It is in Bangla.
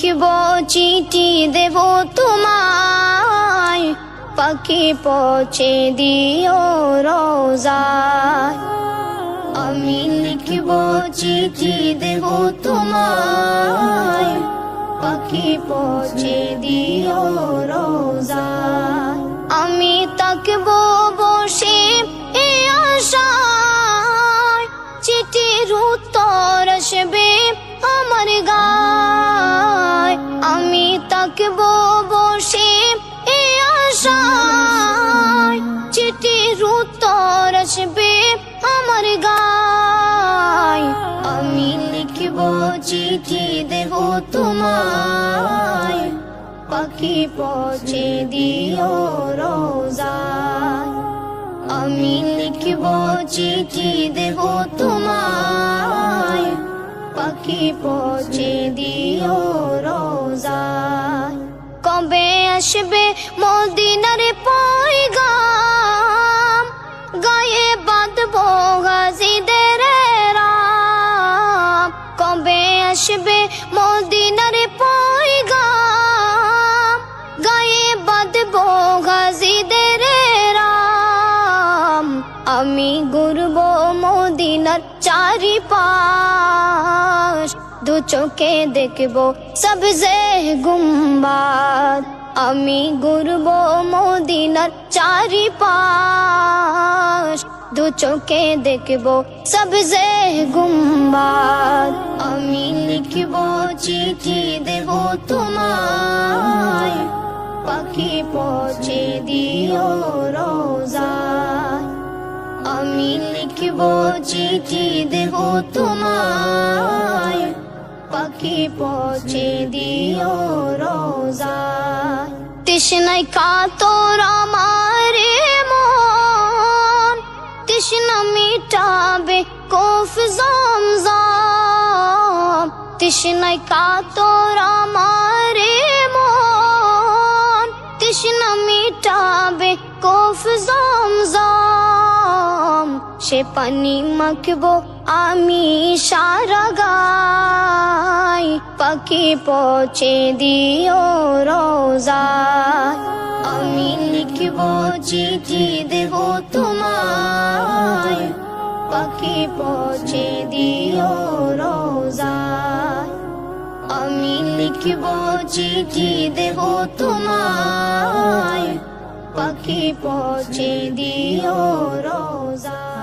লিখব চিঠি দেব তোমায়, পাখি পৌঁছে দিও রোজায়। আমি লিখব চিঠি দেব তোমায়, পাখি পৌঁছে দিও রোজায়। আমি তাকবো বসে এ আশায়, চিঠির উত্তর আসবে আমার গায়। আমি তাকবো বসে এ আশায়, চিঠির উত্তর আসবে আমার গায়। আমি লিখব চিঠি দেব তোমায়, পাখি পৌঁছে দিও রোজায়। আমি লিখব চিঠি দেব তোমায়, পাখি পৌঁছে দিও রোজায়। কবে আসবে মদিনার পয়গাম, গায়ে বাঁধবো গাজীদের রাম। কবে আসবে মদিনার পয়গাম, গায়ে বাঁধবো গাজীদের রাম। আমি ঘুরবো মদিনার চারিপাশ, দু চোখে দেখবো সবজে গুম্বাদ। আমি ঘুরবো মদিনার চারিপাশ, দু চোখে দেখবো সবজে গুম্বাদ। আমি লিখব চিঠি দেব তোমায়, পাখি পৌঁছে দিও রোজায়। আমি লিখব চিঠি দেব তোমায়, পাখি পৌঁছে দিও রোজায়। তৃষ্ণায় কাতর আমার মন, তৃষ্ণা মিটাবে কফ জমজম। তৃষ্ণায় কাতর আমার মন, তৃষ্ণা মিটাবে কফ জমজম। সে পানি মাখবো আমি সারা গায়, পাখি পৌঁছে দিও রোজায়। আমি লিখব চিঠি দেব তোমায়, পাখি পৌঁছে দিও রোজায়। আমি লিখব চিঠি দেব তোমায়, পাখি পৌঁছে দিও রোজায়।